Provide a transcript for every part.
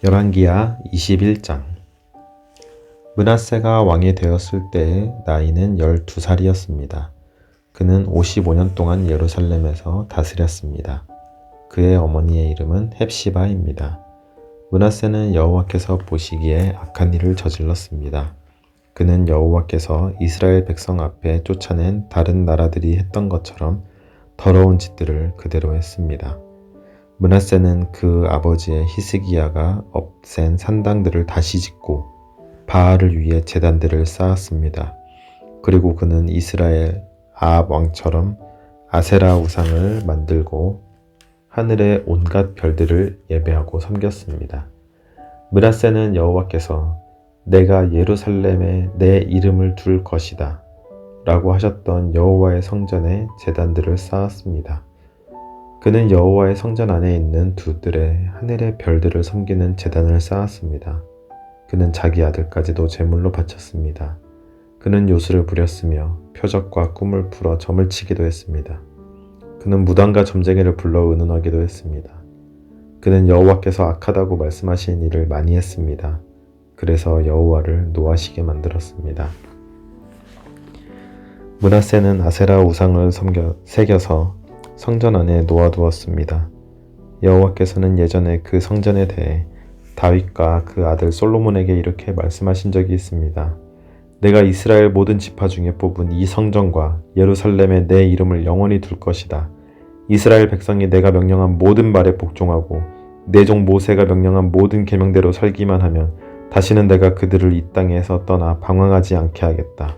열왕기하 21장. 므낫세가 왕이 되었을 때의 나이는 12살이었습니다. 그는 55년 동안 예루살렘에서 다스렸습니다. 그의 어머니의 이름은 헵시바입니다. 므낫세는 여호와께서 보시기에 악한 일을 저질렀습니다. 그는 여호와께서 이스라엘 백성 앞에 쫓아낸 다른 나라들이 했던 것처럼 더러운 짓들을 그대로 했습니다. 므낫세는 그 아버지의 히스기야가 없앤 산당들을 다시 짓고 바알을 위해 제단들을 쌓았습니다. 그리고 그는 이스라엘 아합 왕처럼 아세라 우상을 만들고 하늘의 온갖 별들을 예배하고 섬겼습니다. 므낫세는 여호와께서 내가 예루살렘에 내 이름을 둘 것이다 라고 하셨던 여호와의 성전에 제단들을 쌓았습니다. 그는 여호와의 성전 안에 있는 두 뜰에 하늘의 별들을 섬기는 제단을 쌓았습니다. 그는 자기 아들까지도 제물로 바쳤습니다. 그는 요술을 부렸으며 표적과 꿈을 풀어 점을 치기도 했습니다. 그는 무당과 점쟁이를 불러 의논하기도 했습니다. 그는 여호와께서 악하다고 말씀하신 일을 많이 했습니다. 그래서 여호와를 노하시게 만들었습니다. 므낫세는 아세라 우상을 새겨서 성전 안에 놓아두었습니다. 여호와께서는 예전에 그 성전에 대해 다윗과 그 아들 솔로몬에게 이렇게 말씀하신 적이 있습니다. 내가 이스라엘 모든 지파 중에 뽑은 이 성전과 예루살렘에 내 이름을 영원히 둘 것이다. 이스라엘 백성이 내가 명령한 모든 말에 복종하고 내 종 모세가 명령한 모든 계명대로 살기만 하면 다시는 내가 그들을 이 땅에서 떠나 방황하지 않게 하겠다.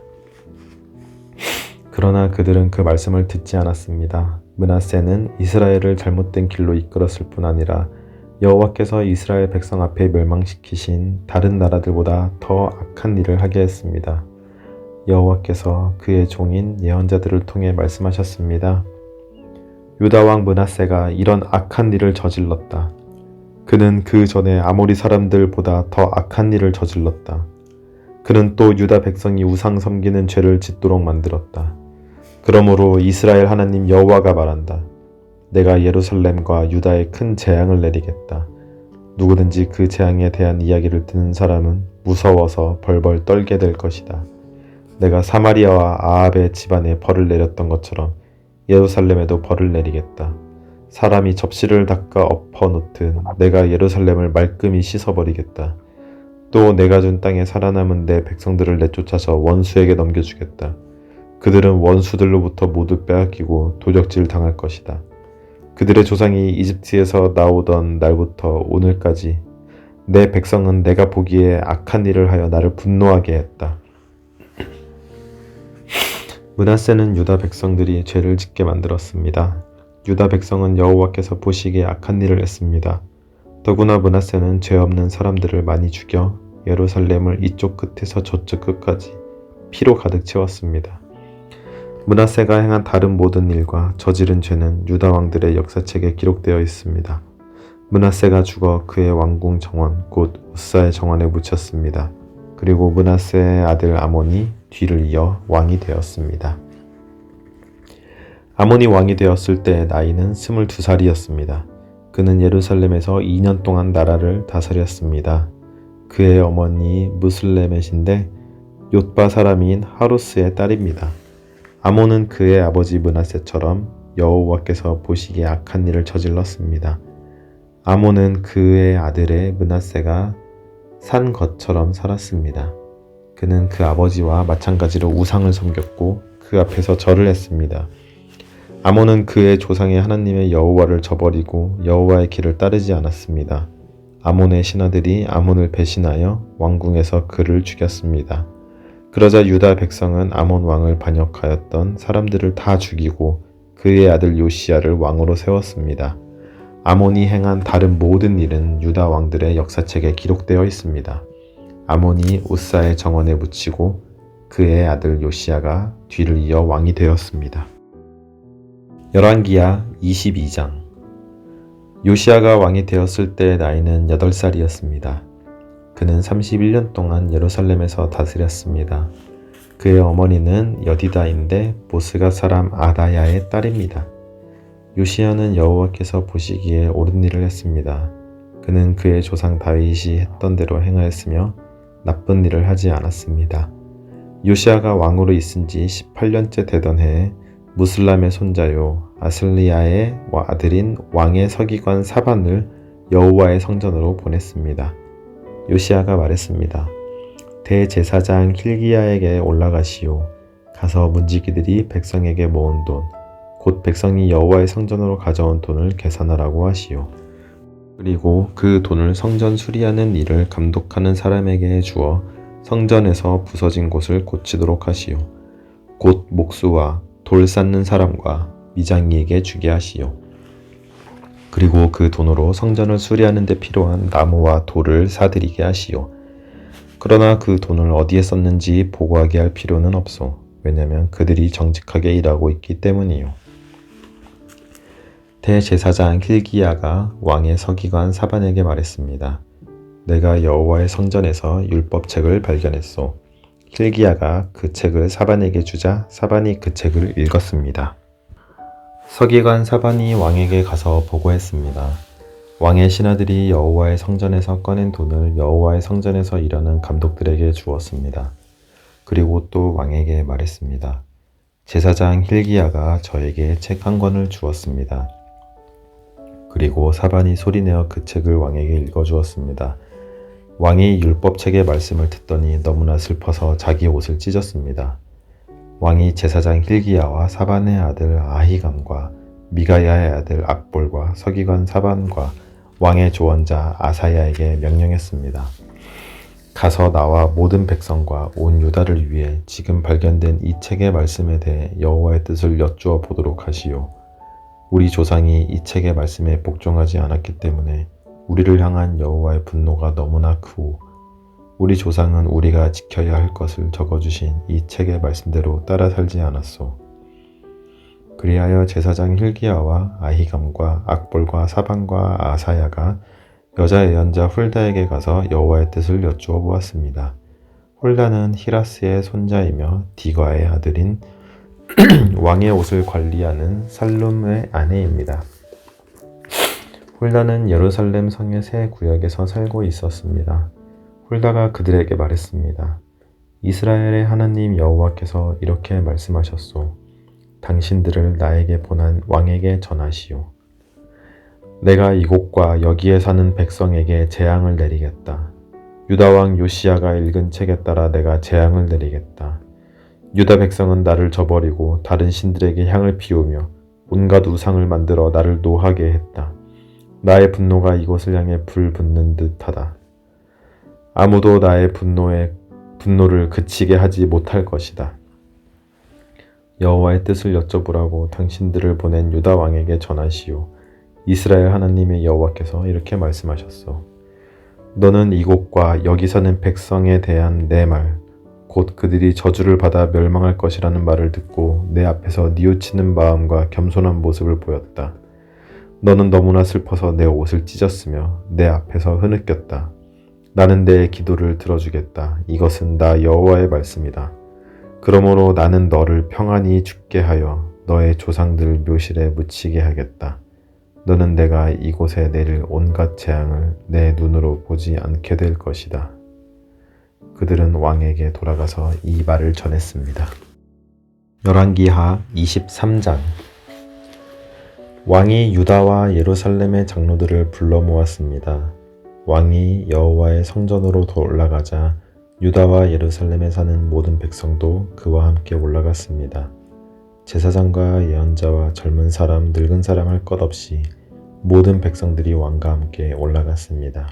그러나 그들은 그 말씀을 듣지 않았습니다. 므낫세는 이스라엘을 잘못된 길로 이끌었을 뿐 아니라 여호와께서 이스라엘 백성 앞에 멸망시키신 다른 나라들보다 더 악한 일을 하게 했습니다. 여호와께서 그의 종인 예언자들을 통해 말씀하셨습니다. 유다 왕 므낫세가 이런 악한 일을 저질렀다. 그는 그 전에 아모리 사람들보다 더 악한 일을 저질렀다. 그는 또 유다 백성이 우상 섬기는 죄를 짓도록 만들었다. 그러므로 이스라엘 하나님 여호와가 말한다. 내가 예루살렘과 유다에 큰 재앙을 내리겠다. 누구든지 그 재앙에 대한 이야기를 듣는 사람은 무서워서 벌벌 떨게 될 것이다. 내가 사마리아와 아합의 집안에 벌을 내렸던 것처럼 예루살렘에도 벌을 내리겠다. 사람이 접시를 닦아 엎어 놓듯 내가 예루살렘을 말끔히 씻어버리겠다. 또 내가 준 땅에 살아남은 내 백성들을 내쫓아서 원수에게 넘겨주겠다. 그들은 원수들로부터 모두 빼앗기고 도적질 당할 것이다. 그들의 조상이 이집트에서 나오던 날부터 오늘까지 내 백성은 내가 보기에 악한 일을 하여 나를 분노하게 했다. 므낫세는 유다 백성들이 죄를 짓게 만들었습니다. 유다 백성은 여호와께서 보시기에 악한 일을 했습니다. 더구나 므낫세는 죄 없는 사람들을 많이 죽여 예루살렘을 이쪽 끝에서 저쪽 끝까지 피로 가득 채웠습니다. 므낫세가 행한 다른 모든 일과 저지른 죄는 유다 왕들의 역사책에 기록되어 있습니다. 므낫세가 죽어 그의 왕궁 정원 곧 우사의 정원에 묻혔습니다. 그리고 므낫세의 아들 아몬이 뒤를 이어 왕이 되었습니다. 아몬이 왕이 되었을 때 나이는 22살이었습니다. 그는 예루살렘에서 2년 동안 나라를 다스렸습니다. 그의 어머니 무슬레멧인데 욤바 사람인 하루스의 딸입니다. 아몬은 그의 아버지 므낫세처럼 여호와께서 보시기에 악한 일을 저질렀습니다. 아몬은 그의 아들의 므낫세가 산 것처럼 살았습니다. 그는 그 아버지와 마찬가지로 우상을 섬겼고 그 앞에서 절을 했습니다. 아몬은 그의 조상의 하나님의 여호와를 저버리고 여호와의 길을 따르지 않았습니다. 아몬의 신하들이 아몬을 배신하여 왕궁에서 그를 죽였습니다. 그러자 유다 백성은 아몬 왕을 반역하였던 사람들을 다 죽이고 그의 아들 요시야를 왕으로 세웠습니다. 아몬이 행한 다른 모든 일은 유다 왕들의 역사책에 기록되어 있습니다. 아몬이 우사의 정원에 묻히고 그의 아들 요시야가 뒤를 이어 왕이 되었습니다. 열왕기하 22장. 요시야가 왕이 되었을 때 나이는 8살이었습니다. 그는 31년 동안 예루살렘에서 다스렸습니다. 그의 어머니는 여디다인데 보스가 사람 아다야의 딸입니다. 요시야는 여호와께서 보시기에 옳은 일을 했습니다. 그는 그의 조상 다윗이 했던 대로 행하였으며 나쁜 일을 하지 않았습니다. 요시아가 왕으로 있은 지 18년째 되던 해에 무슬람의 손자요 아슬리야의 아들인 왕의 서기관 사반을 여호와의 성전으로 보냈습니다. 요시아가 말했습니다. 대제사장 힐기야에게 올라가시오. 가서 문지기들이 백성에게 모은 돈, 곧 백성이 여호와의 성전으로 가져온 돈을 계산하라고 하시오. 그리고 그 돈을 성전 수리하는 일을 감독하는 사람에게 주어 성전에서 부서진 곳을 고치도록 하시오. 곧 목수와 돌 쌓는 사람과 미장이에게 주게 하시오. 그리고 그 돈으로 성전을 수리하는 데 필요한 나무와 돌을 사들이게 하시오. 그러나 그 돈을 어디에 썼는지 보고하게 할 필요는 없소. 왜냐하면 그들이 정직하게 일하고 있기 때문이요. 대제사장 힐기야가 왕의 서기관 사반에게 말했습니다. 내가 여호와의 성전에서 율법책을 발견했소. 힐기야가 그 책을 사반에게 주자 사반이 그 책을 읽었습니다. 서기관 사반이 왕에게 가서 보고했습니다. 왕의 신하들이 여호와의 성전에서 꺼낸 돈을 여호와의 성전에서 일하는 감독들에게 주었습니다. 그리고 또 왕에게 말했습니다. 제사장 힐기야가 저에게 책 한 권을 주었습니다. 그리고 사반이 소리내어 그 책을 왕에게 읽어주었습니다. 왕이 율법책의 말씀을 듣더니 너무나 슬퍼서 자기 옷을 찢었습니다. 왕이 제사장 힐기야와 사반의 아들 아히감과 미가야의 아들 악볼과 서기관 사반과 왕의 조언자 아사야에게 명령했습니다. 가서 나와 모든 백성과 온 유다를 위해 지금 발견된 이 책의 말씀에 대해 여호와의 뜻을 여쭈어 보도록 하시오. 우리 조상이 이 책의 말씀에 복종하지 않았기 때문에 우리를 향한 여호와의 분노가 너무나 크고 우리 조상은 우리가 지켜야 할 것을 적어주신 이 책의 말씀대로 따라 살지 않았소. 그리하여 제사장 힐기야와 아히감과 악볼과 사반과 아사야가 여자 예언자 훌다에게 가서 여호와의 뜻을 여쭈어 보았습니다. 훌다는 히라스의 손자이며 디과의 아들인 왕의 옷을 관리하는 살룸의 아내입니다. 훌다는 예루살렘 성의 새 구역에서 살고 있었습니다. 훌다가 그들에게 말했습니다. 이스라엘의 하나님 여호와께서 이렇게 말씀하셨소. 당신들을 나에게 보낸 왕에게 전하시오. 내가 이곳과 여기에 사는 백성에게 재앙을 내리겠다. 유다 왕 요시야가 읽은 책에 따라 내가 재앙을 내리겠다. 유다 백성은 나를 저버리고 다른 신들에게 향을 피우며 온갖 우상을 만들어 나를 노하게 했다. 나의 분노가 이곳을 향해 불 붙는 듯하다. 아무도 나의 분노를 그치게 하지 못할 것이다. 여호와의 뜻을 여쭤보라고 당신들을 보낸 유다 왕에게 전하시오. 이스라엘 하나님의 여호와께서 이렇게 말씀하셨소. 너는 이곳과 여기 사는 백성에 대한 내 말, 곧 그들이 저주를 받아 멸망할 것이라는 말을 듣고 내 앞에서 뉘우치는 마음과 겸손한 모습을 보였다. 너는 너무나 슬퍼서 내 옷을 찢었으며 내 앞에서 흐느꼈다. 나는 내 기도를 들어주겠다. 이것은 나 여호와의 말씀이다. 그러므로 나는 너를 평안히 죽게 하여 너의 조상들 묘실에 묻히게 하겠다. 너는 내가 이곳에 내릴 온갖 재앙을 내 눈으로 보지 않게 될 것이다. 그들은 왕에게 돌아가서 이 말을 전했습니다. 열왕기하 23장. 왕이 유다와 예루살렘의 장로들을 불러 모았습니다. 왕이 여호와의 성전으로 올라가자 유다와 예루살렘에 사는 모든 백성도 그와 함께 올라갔습니다. 제사장과 예언자와 젊은 사람, 늙은 사람 할 것 없이 모든 백성들이 왕과 함께 올라갔습니다.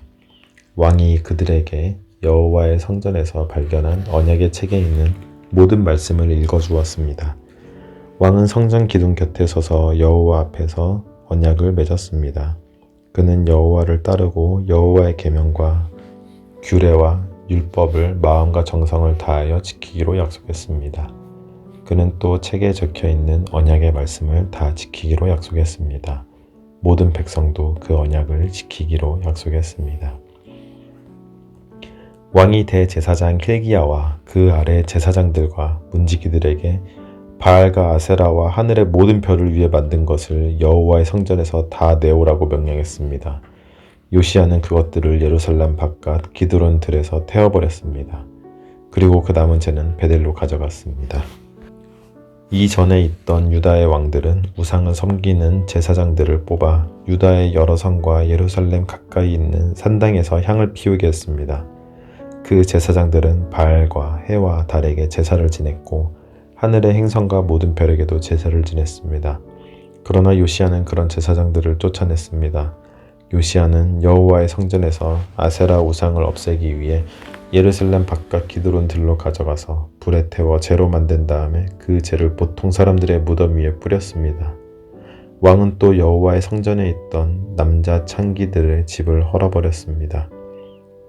왕이 그들에게 여호와의 성전에서 발견한 언약의 책에 있는 모든 말씀을 읽어주었습니다. 왕은 성전 기둥 곁에 서서 여호와 앞에서 언약을 맺었습니다. 그는 여호와를 따르고 여호와의 계명과 규례와 율법을 마음과 정성을 다하여 지키기로 약속했습니다. 그는 또 책에 적혀있는 언약의 말씀을 다 지키기로 약속했습니다. 모든 백성도 그 언약을 지키기로 약속했습니다. 왕이 대제사장 힐기야와 그 아래 제사장들과 문지기들에게 바알과 아세라와 하늘의 모든 별을 위해 만든 것을 여호와의 성전에서 다 내오라고 명령했습니다. 요시야는 그것들을 예루살렘 바깥 기드론 들에서 태워버렸습니다. 그리고 그 남은 재는 베델로 가져갔습니다. 이전에 있던 유다의 왕들은 우상을 섬기는 제사장들을 뽑아 유다의 여러 성과 예루살렘 가까이 있는 산당에서 향을 피우게 했습니다. 그 제사장들은 바알과 해와 달에게 제사를 지냈고 하늘의 행성과 모든 별에게도 제사를 지냈습니다. 그러나 요시야는 그런 제사장들을 쫓아냈습니다. 요시야는 여호와의 성전에서 아세라 우상을 없애기 위해 예루살렘 바깥 기드론 들로 가져가서 불에 태워 재로 만든 다음에 그 재를 보통 사람들의 무덤 위에 뿌렸습니다. 왕은 또 여호와의 성전에 있던 남자 창기들의 집을 헐어버렸습니다.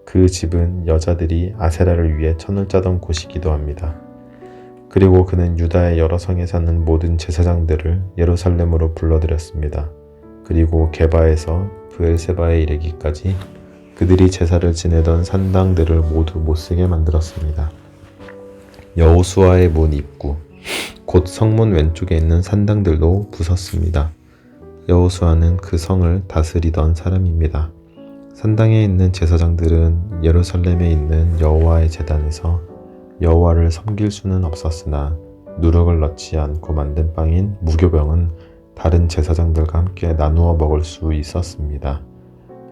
그 집은 여자들이 아세라를 위해 천을 짜던 곳이기도 합니다. 그리고 그는 유다의 여러 성에 사는 모든 제사장들을 예루살렘으로 불러들였습니다. 그리고 게바에서 브엘세바에 이르기까지 그들이 제사를 지내던 산당들을 모두 못쓰게 만들었습니다. 여호수아의 문 입구, 곧 성문 왼쪽에 있는 산당들도 부쉈습니다. 여호수아는 그 성을 다스리던 사람입니다. 산당에 있는 제사장들은 예루살렘에 있는 여호와의 제단에서 여호와를 섬길 수는 없었으나 누룩을 넣지 않고 만든 빵인 무교병은 다른 제사장들과 함께 나누어 먹을 수 있었습니다.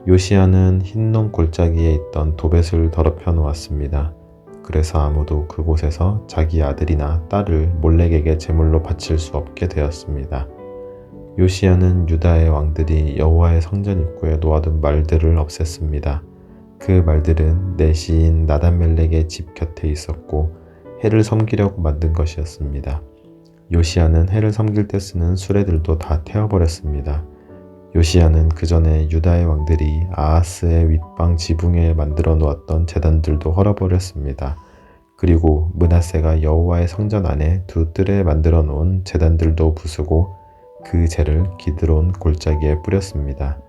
요시야는 흰농 골짜기에 있던 도벳을 더럽혀 놓았습니다. 그래서 아무도 그곳에서 자기 아들이나 딸을 몰렉에게 제물로 바칠 수 없게 되었습니다. 요시야는 유다의 왕들이 여호와의 성전 입구에 놓아둔 말들을 없앴습니다. 그 말들은 내 시인 나단멜렉의 집 곁에 있었고 해를 섬기려고 만든 것이었습니다. 요시야는 해를 섬길 때 쓰는 수레들도 다 태워버렸습니다. 요시야는 그 전에 유다의 왕들이 아하스의 윗방 지붕에 만들어 놓았던 제단들도 헐어버렸습니다. 그리고 므낫세가 여호와의 성전 안에 두 뜰에 만들어 놓은 제단들도 부수고 그 재를 기드론 골짜기에 뿌렸습니다.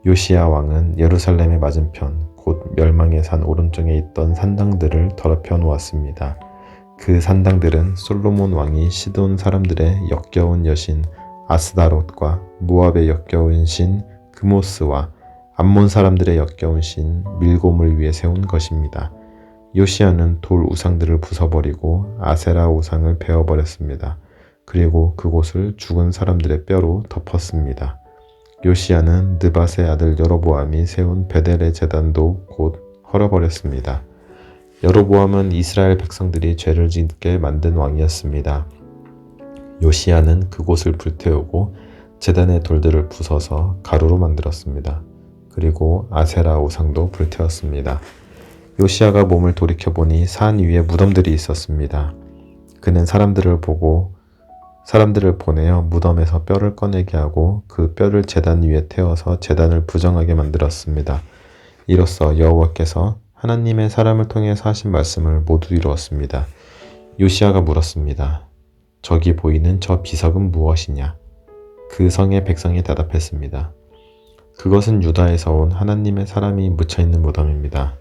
요시야 왕은 예루살렘의 맞은편 곧 멸망의 산 오른쪽에 있던 산당들을 더럽혀 놓았습니다. 그 산당들은 솔로몬 왕이 시돈 사람들의 역겨운 여신 아스다롯과 모압의 역겨운 신 그모스와 암몬 사람들의 역겨운 신 밀곰을 위해 세운 것입니다. 요시야는 돌 우상들을 부숴버리고 아세라 우상을 베어버렸습니다. 그리고 그곳을 죽은 사람들의 뼈로 덮었습니다. 요시야는 느밧의 아들 여로보암이 세운 베델의 제단도 곧 헐어버렸습니다. 여로보암은 이스라엘 백성들이 죄를 짓게 만든 왕이었습니다. 요시야는 그곳을 불태우고 제단의 돌들을 부숴서 가루로 만들었습니다. 그리고 아세라 우상도 불태웠습니다. 요시야가 몸을 돌이켜보니 산 위에 무덤들이 있었습니다. 그는 사람들을 보내어 무덤에서 뼈를 꺼내게 하고 그 뼈를 제단 위에 태워서 제단을 부정하게 만들었습니다. 이로써 여호와께서 하나님의 사람을 통해서 하신 말씀을 모두 이루었습니다. 요시야가 물었습니다. 저기 보이는 저 비석은 무엇이냐? 그 성의 백성이 대답했습니다. 그것은 유다에서 온 하나님의 사람이 묻혀있는 무덤입니다.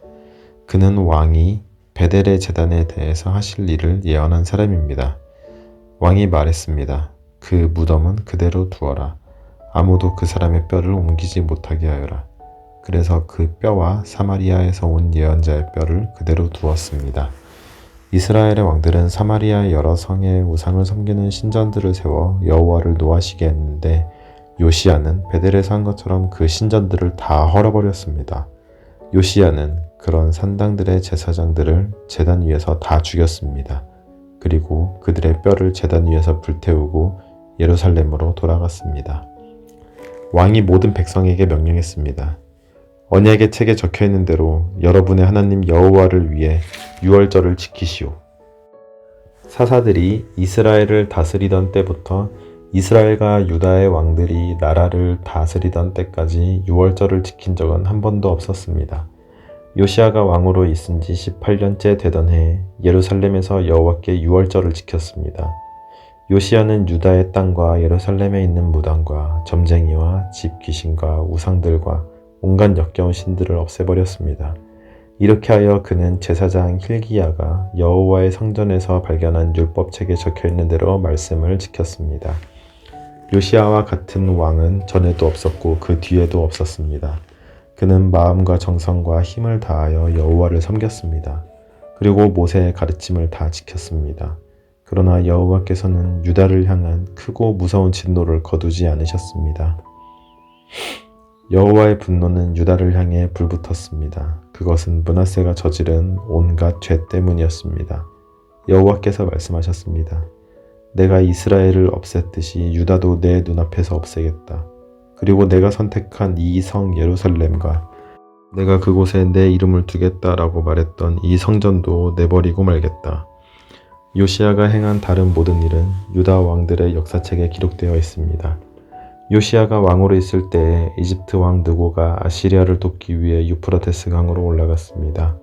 그는 왕이 베델의 제단에 대해서 하실 일을 예언한 사람입니다. 왕이 말했습니다. 그 무덤은 그대로 두어라. 아무도 그 사람의 뼈를 옮기지 못하게 하여라. 그래서 그 뼈와 사마리아에서 온 예언자의 뼈를 그대로 두었습니다. 이스라엘의 왕들은 사마리아의 여러 성에 우상을 섬기는 신전들을 세워 여호와를 노하시게 했는데 요시야는 베델에서 한 것처럼 그 신전들을 다 헐어버렸습니다. 요시야는 그런 산당들의 제사장들을 제단 위에서 다 죽였습니다. 그리고 그들의 뼈를 제단 위에서 불태우고 예루살렘으로 돌아갔습니다. 왕이 모든 백성에게 명령했습니다. 언약의 책에 적혀있는 대로 여러분의 하나님 여호와를 위해 유월절을 지키시오. 사사들이 이스라엘을 다스리던 때부터 이스라엘과 유다의 왕들이 나라를 다스리던 때까지 유월절을 지킨 적은 한 번도 없었습니다. 요시야가 왕으로 있은 지 18년째 되던 해에 예루살렘에서 여호와께 유월절을 지켰습니다. 요시야는 유다의 땅과 예루살렘에 있는 무당과 점쟁이와 집 귀신과 우상들과 온갖 역겨운 신들을 없애버렸습니다. 이렇게 하여 그는 제사장 hil기야가 여호와의 성전에서 발견한 율법책에 적혀있는 대로 말씀을 지켰습니다. 요시야와 같은 왕은 전에도 없었고 그 뒤에도 없었습니다. 그는 마음과 정성과 힘을 다하여 여호와를 섬겼습니다. 그리고 모세의 가르침을 다 지켰습니다. 그러나 여호와께서는 유다를 향한 크고 무서운 진노를 거두지 않으셨습니다. 여호와의 분노는 유다를 향해 불붙었습니다. 그것은 므낫세가 저지른 온갖 죄 때문이었습니다. 여호와께서 말씀하셨습니다. 내가 이스라엘을 없앴듯이 유다도 내 눈앞에서 없애겠다. 그리고 내가 선택한 이 성 예루살렘과 내가 그곳에 내 이름을 두겠다라고 말했던 이 성전도 내버리고 말겠다. 요시야가 행한 다른 모든 일은 유다 왕들의 역사책에 기록되어 있습니다. 요시야가 왕으로 있을 때에 이집트 왕 느고가 아시리아를 돕기 위해 유프라테스 강으로 올라갔습니다.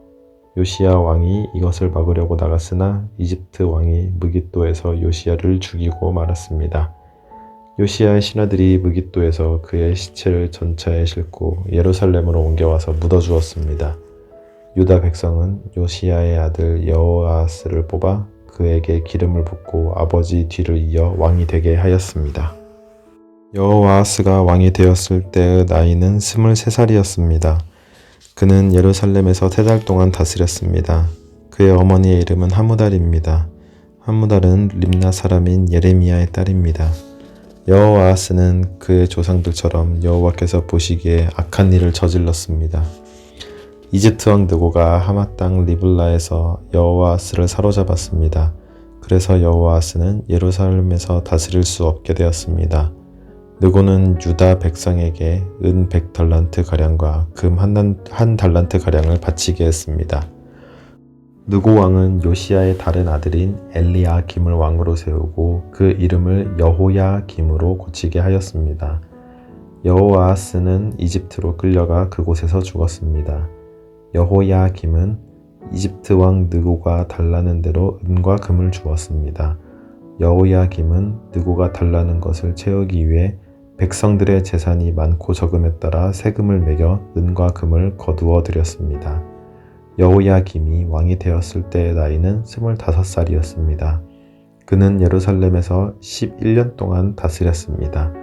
요시야 왕이 이것을 막으려고 나갔으나 이집트 왕이 무깃도에서 요시야를 죽이고 말았습니다. 요시야의 신하들이 무깃도에서 그의 시체를 전차에 싣고 예루살렘으로 옮겨와서 묻어주었습니다. 유다 백성은 요시야의 아들 여호아하스를 뽑아 그에게 기름을 붓고 아버지 뒤를 이어 왕이 되게 하였습니다. 여호아하스가 왕이 되었을 때의 나이는 23살이었습니다. 그는 예루살렘에서 3달 동안 다스렸습니다. 그의 어머니의 이름은 하무달입니다. 하무달은 림나 사람인 예레미야의 딸입니다. 여호아하스는 그의 조상들처럼 여호와께서 보시기에 악한 일을 저질렀습니다. 이집트 왕 느고가 하맛 땅 리블라에서 여호아하스를 사로잡았습니다. 그래서 여호아하스는 예루살렘에서 다스릴 수 없게 되었습니다. 느고는 유다 백성에게 은 100달란트 가량과 금 한 달란트 가량을 바치게 했습니다. 느고 왕은 요시야의 다른 아들인 엘리야김을 왕으로 세우고 그 이름을 여호야김으로 고치게 하였습니다. 여호아하스는 이집트로 끌려가 그곳에서 죽었습니다. 여호야김은 이집트 왕 느고가 달라는 대로 은과 금을 주었습니다. 여호야김은 느고가 달라는 것을 채우기 위해 백성들의 재산이 많고 적음에 따라 세금을 매겨 은과 금을 거두어 드렸습니다. 여호야김이 왕이 되었을 때의 나이는 25살이었습니다. 그는 예루살렘에서 11년 동안 다스렸습니다.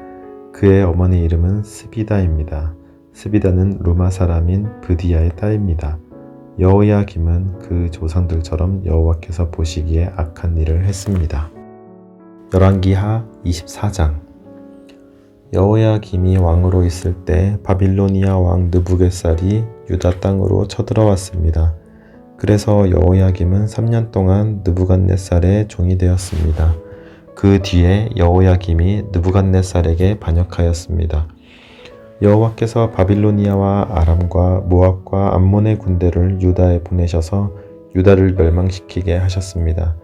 그의 어머니 이름은 스비다입니다. 스비다는 루마 사람인 브디야의 딸입니다. 여호야김은 그 조상들처럼 여호와께서 보시기에 악한 일을 했습니다. 열왕기하 24장. 여호야김이 왕으로 있을 때 바빌로니아 왕 느부갓살이 유다 땅으로 쳐들어왔습니다. 그래서 여호야김은 3년 동안 느부갓네살의 종이 되었습니다. 그 뒤에 여호야김이 느부갓네살에게 반역하였습니다. 여호와께서 바빌로니아와 아람과 모압과 암몬의 군대를 유다에 보내셔서 유다를 멸망시키게 하셨습니다.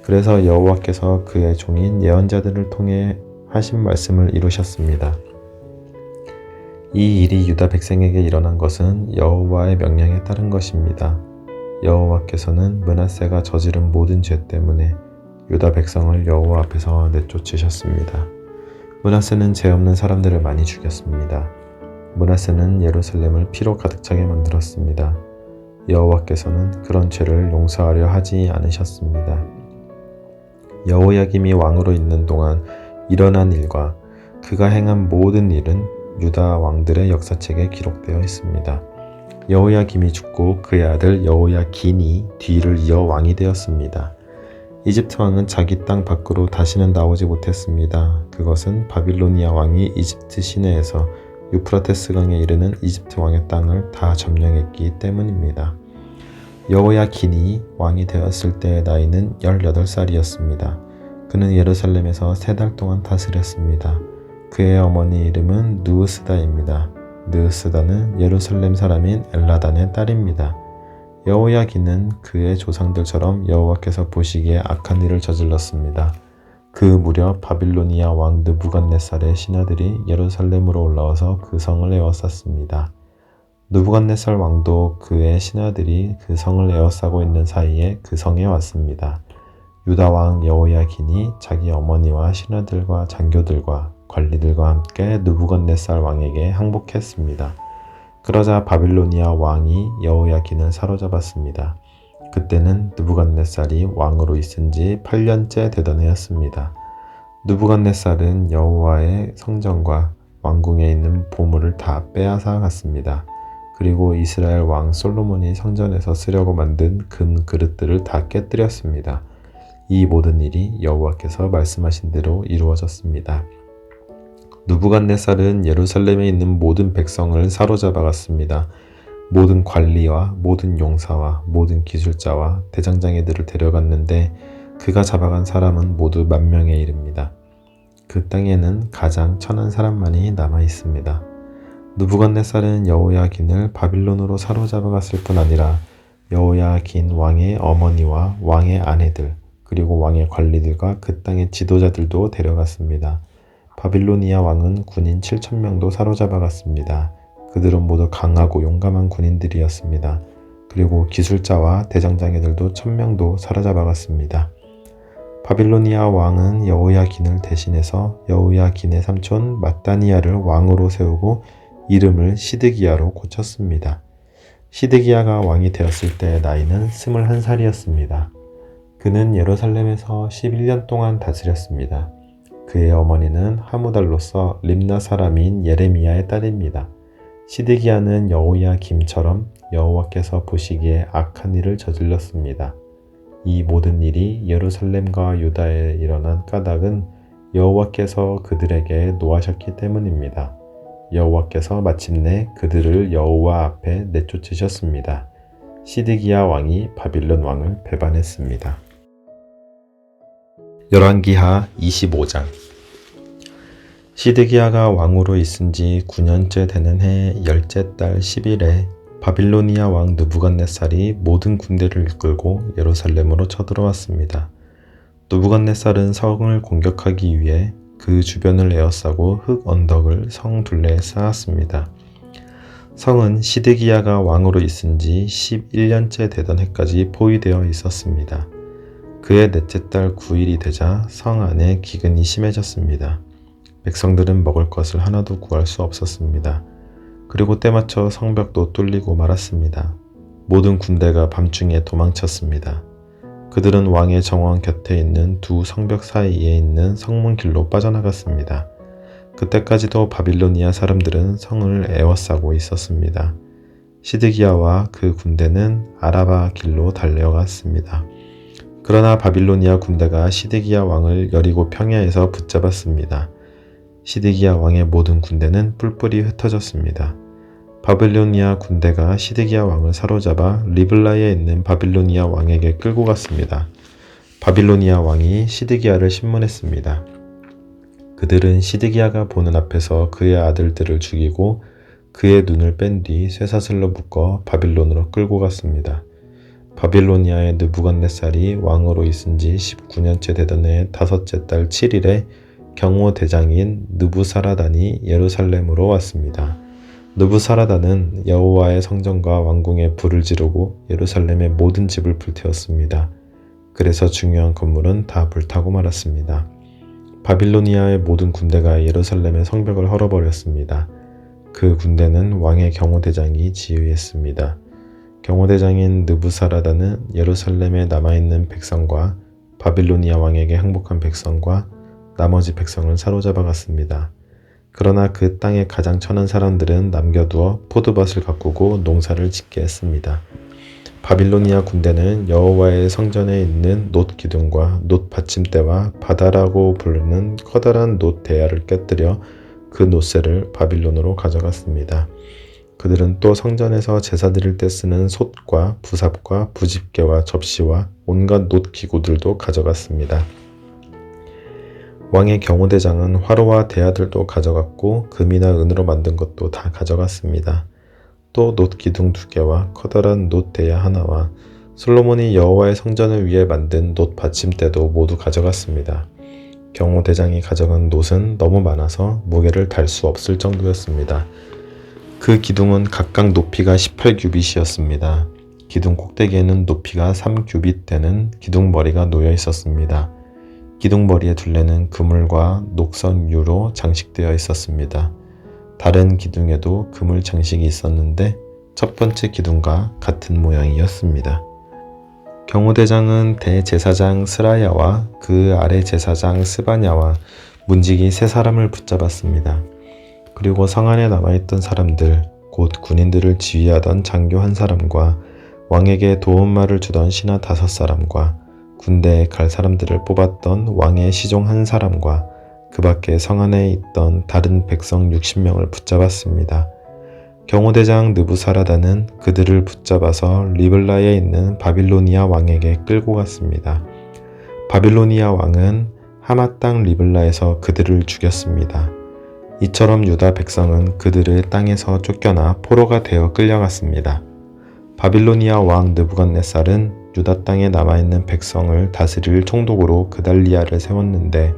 그래서 여호와께서 그의 종인 예언자들을 통해 하신 말씀을 이루셨습니다. 이 일이 유다 백성에게 일어난 것은 여호와의 명령에 따른 것입니다. 여호와께서는 므낫세가 저지른 모든 죄 때문에 유다 백성을 여호와 앞에서 내쫓으셨습니다. 므낫세는 죄 없는 사람들을 많이 죽였습니다. 므낫세는 예루살렘을 피로 가득 차게 만들었습니다. 여호와께서는 그런 죄를 용서하려 하지 않으셨습니다. 여호야김이 왕으로 있는 동안 일어난 일과 그가 행한 모든 일은 유다 왕들의 역사책에 기록되어 있습니다. 여호야김이 죽고 그의 아들 여호야긴이 뒤를 이어 왕이 되었습니다. 이집트 왕은 자기 땅 밖으로 다시는 나오지 못했습니다. 그것은 바빌로니아 왕이 이집트 시내에서 유프라테스 강에 이르는 이집트 왕의 땅을 다 점령했기 때문입니다. 여호야긴이 왕이 되었을 때의 나이는 18살이었습니다. 그는 예루살렘에서 3달 동안 다스렸습니다. 그의 어머니 이름은 느으스다입니다. 느으스다는 예루살렘 사람인 엘라단의 딸입니다. 여호야긴은 그의 조상들처럼 여호와께서 보시기에 악한 일을 저질렀습니다. 그 무렵 바빌로니아 왕 느부갓네살의 신하들이 예루살렘으로 올라와서 그 성을 에워쌌습니다. 느부갓네살 왕도 그의 신하들이 그 성을 에워싸고 있는 사이에 그 성에 왔습니다. 유다 왕 여호야긴이 자기 어머니와 신하들과 장교들과 관리들과 함께 느부갓네살 왕에게 항복했습니다. 그러자 바빌로니아 왕이 여호야긴을 사로잡았습니다. 그때는 느부갓네살이 왕으로 있은 지 8년째 되던 해였습니다. 느부갓네살은 여호와의 성전과 왕궁에 있는 보물을 다 빼앗아 갔습니다. 그리고 이스라엘 왕 솔로몬이 성전에서 쓰려고 만든 금 그릇들을 다 깨뜨렸습니다. 이 모든 일이 여호와께서 말씀하신 대로 이루어졌습니다. 느부갓네살은 예루살렘에 있는 모든 백성을 사로잡아갔습니다. 모든 관리와 모든 용사와 모든 기술자와 대장장이들을 데려갔는데 그가 잡아간 사람은 모두 10,000명에 이릅니다. 그 땅에는 가장 천한 사람만이 남아 있습니다. 느부갓네살은 여호야긴을 바빌론으로 사로잡아갔을 뿐 아니라 여호야긴 왕의 어머니와 왕의 아내들 그리고 왕의 관리들과 그 땅의 지도자들도 데려갔습니다. 바빌로니아 왕은 군인 7,000명도 사로잡아갔습니다. 그들은 모두 강하고 용감한 군인들이었습니다. 그리고 기술자와 대장장이들도 1,000명도 사로잡아갔습니다. 바빌로니아 왕은 여호야긴을 대신해서 여호야긴의 삼촌 matthaniah를 왕으로 세우고 이름을 시드기야로 고쳤습니다. 시드기야가 왕이 되었을 때의 나이는 21살이었습니다. 그는 예루살렘에서 11년 동안 다스렸습니다. 그의 어머니는 하무달로서 림나 사람인 예레미야의 딸입니다. 시드기야는 여호야김처럼 여호와께서 보시기에 악한 일을 저질렀습니다. 이 모든 일이 예루살렘과 유다에 일어난 까닭은 여호와께서 그들에게 노하셨기 때문입니다. 여호와께서 마침내 그들을 여호와 앞에 내쫓으셨습니다. 시드기야 왕이 바빌론 왕을 배반했습니다. 열왕기하 25장. 시드기야가 왕으로 있은 지 9년째 되는 해 10째 달 10일에 바빌로니아 왕 느부갓네살이 모든 군대를 이끌고 예루살렘으로 쳐들어왔습니다. 느부갓네살은 성을 공격하기 위해 그 주변을 에워싸고 흙 언덕을 성 둘레에 쌓았습니다. 성은 시드기야가 왕으로 있은 지 11년째 되던 해까지 포위되어 있었습니다. 그의 넷째 달 9일이 되자 성 안에 기근이 심해졌습니다. 백성들은 먹을 것을 하나도 구할 수 없었습니다. 그리고 때맞춰 성벽도 뚫리고 말았습니다. 모든 군대가 밤중에 도망쳤습니다. 그들은 왕의 정원 곁에 있는 두 성벽 사이에 있는 성문길로 빠져나갔습니다. 그때까지도 바빌로니아 사람들은 성을 에워싸고 있었습니다. 시드기야와 그 군대는 아라바 길로 달려갔습니다. 그러나 바빌로니아 군대가 시드기야 왕을 여리고 평야에서 붙잡았습니다. 시드기야 왕의 모든 군대는 뿔뿔이 흩어졌습니다. 바빌로니아 군대가 시드기야 왕을 사로잡아 리블라에 있는 바빌로니아 왕에게 끌고 갔습니다. 바빌로니아 왕이 시드기야를 신문했습니다. 그들은 시드기야가 보는 앞에서 그의 아들들을 죽이고 그의 눈을 뺀 뒤 쇠사슬로 묶어 바빌론으로 끌고 갔습니다. 바빌로니아의 느부갓네살이 왕으로 있은 지 19년째 되던 해 5째 달 7일에 경호대장인 느부사라단이 예루살렘으로 왔습니다. 느부사라단은 여호와의 성전과 왕궁에 불을 지르고 예루살렘의 모든 집을 불태웠습니다. 그래서 중요한 건물은 다 불타고 말았습니다. 바빌로니아의 모든 군대가 예루살렘의 성벽을 헐어버렸습니다. 그 군대는 왕의 경호대장이 지휘했습니다. 경호대장인 느부사라단은 예루살렘에 남아있는 백성과 바빌로니아 왕에게 항복한 백성과 나머지 백성을 사로잡아 갔습니다. 그러나 그 땅의 가장 천한 사람들은 남겨두어 포도밭을 가꾸고 농사를 짓게 했습니다. 바빌로니아 군대는 여호와의 성전에 있는 놋 기둥과 놋 받침대와 바다라고 부르는 커다란 놋 대야를 깨뜨려 그 놋새를 바빌론으로 가져갔습니다. 그들은 또 성전에서 제사 드릴 때 쓰는 솥과 부삽과 부집개와 접시와 온갖 놋 기구들도 가져갔습니다. 왕의 경호대장은 화로와 대야들도 가져갔고 금이나 은으로 만든 것도 다 가져갔습니다. 또 놋 기둥 2개와 커다란 놋 대야 하나와 솔로몬이 여호와의 성전을 위해 만든 놋 받침대도 모두 가져갔습니다. 경호대장이 가져간 놋은 너무 많아서 무게를 달 수 없을 정도였습니다. 그 기둥은 각각 높이가 18규빗이었습니다. 기둥 꼭대기에는 높이가 3규빗 되는 기둥머리가 놓여 있었습니다. 기둥머리의 둘레는 그물과 녹선유로 장식되어 있었습니다. 다른 기둥에도 그물 장식이 있었는데 첫 번째 기둥과 같은 모양이었습니다. 경호대장은 대제사장 스라야와 그 아래 제사장 스바냐와 문지기 3사람을 붙잡았습니다. 그리고 성 안에 남아있던 사람들, 곧 곧 군인들을 지휘하던 장교 한 사람과 왕에게 도움말을 주던 신하 5사람과 군대에 갈 사람들을 뽑았던 왕의 시종 한 사람과 그 밖에 성 안에 있던 다른 백성 60명을 붙잡았습니다. 경호대장 느부사라다는 그들을 붙잡아서 리블라에 있는 바빌로니아 왕에게 끌고 갔습니다. 바빌로니아 왕은 하마 땅 리블라에서 그들을 죽였습니다. 이처럼 유다 백성은 그들의 땅에서 쫓겨나 포로가 되어 끌려갔습니다. 바빌로니아 왕 느부갓네살은 유다 땅에 남아있는 백성을 다스릴 총독으로 그달리아를 세웠는데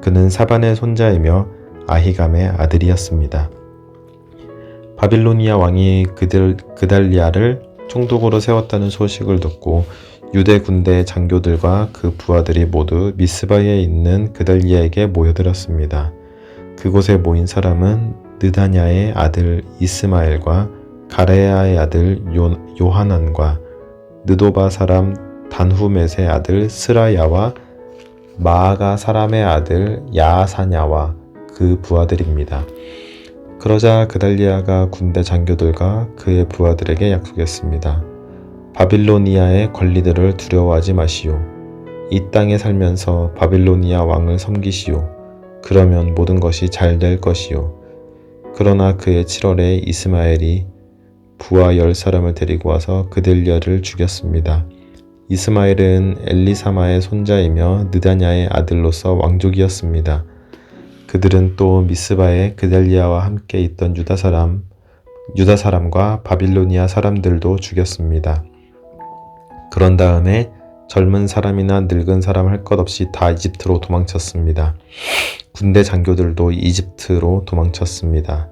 그는 사반의 손자이며 아히감의 아들이었습니다. 바빌로니아 왕이 그달리아를 총독으로 세웠다는 소식을 듣고 유대 군대 장교들과 그 부하들이 모두 미스바에 있는 그달리아에게 모여들었습니다. 그곳에 모인 사람은 느다냐의 아들 이스마엘과 가레야의 아들 요하난과 느도바 사람 단후멧의 아들 스라야와 마아가 사람의 아들 야사냐와 그 부하들입니다. 그러자 그달리아가 군대 장교들과 그의 부하들에게 약속했습니다. 바빌로니아의 관리들을 두려워하지 마시오. 이 땅에 살면서 바빌로니아 왕을 섬기시오. 그러면 모든 것이 잘 될 것이오. 그러나 그의 7월에 이스마엘이 부하 10사람을 데리고 와서 그달리아를 죽였습니다. 이스마엘은 엘리사마의 손자이며 느다냐의 아들로서 왕족이었습니다. 그들은 또 미스바에 그달리아와 함께 있던 유다 사람과 바빌로니아 사람들도 죽였습니다. 그런 다음에 젊은 사람이나 늙은 사람 할 것 없이 다 이집트로 도망쳤습니다. 군대 장교들도 이집트로 도망쳤습니다.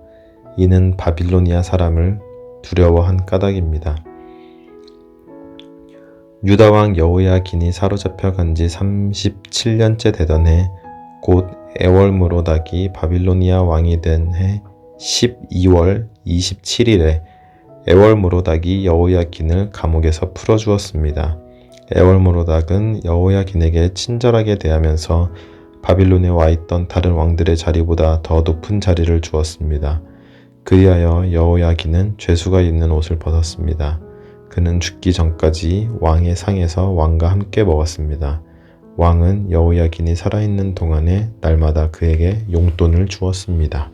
이는 바빌로니아 사람을 두려워한 까닭입니다. 유다왕 여호야긴이 사로잡혀 간 지 37년째 되던 해, 곧 에월므로닥이 바빌로니아 왕이 된 해 12월 27일에 에월므로닥이 여호야긴을 감옥에서 풀어주었습니다. 에월므로닥은 여호야긴에게 친절하게 대하면서 바빌론에 와 있던 다른 왕들의 자리보다 더 높은 자리를 주었습니다. 그리하여 여호야긴은 죄수가 입는 옷을 벗었습니다. 그는 죽기 전까지 왕의 상에서 왕과 함께 먹었습니다. 왕은 여호야긴이 살아있는 동안에 날마다 그에게 용돈을 주었습니다.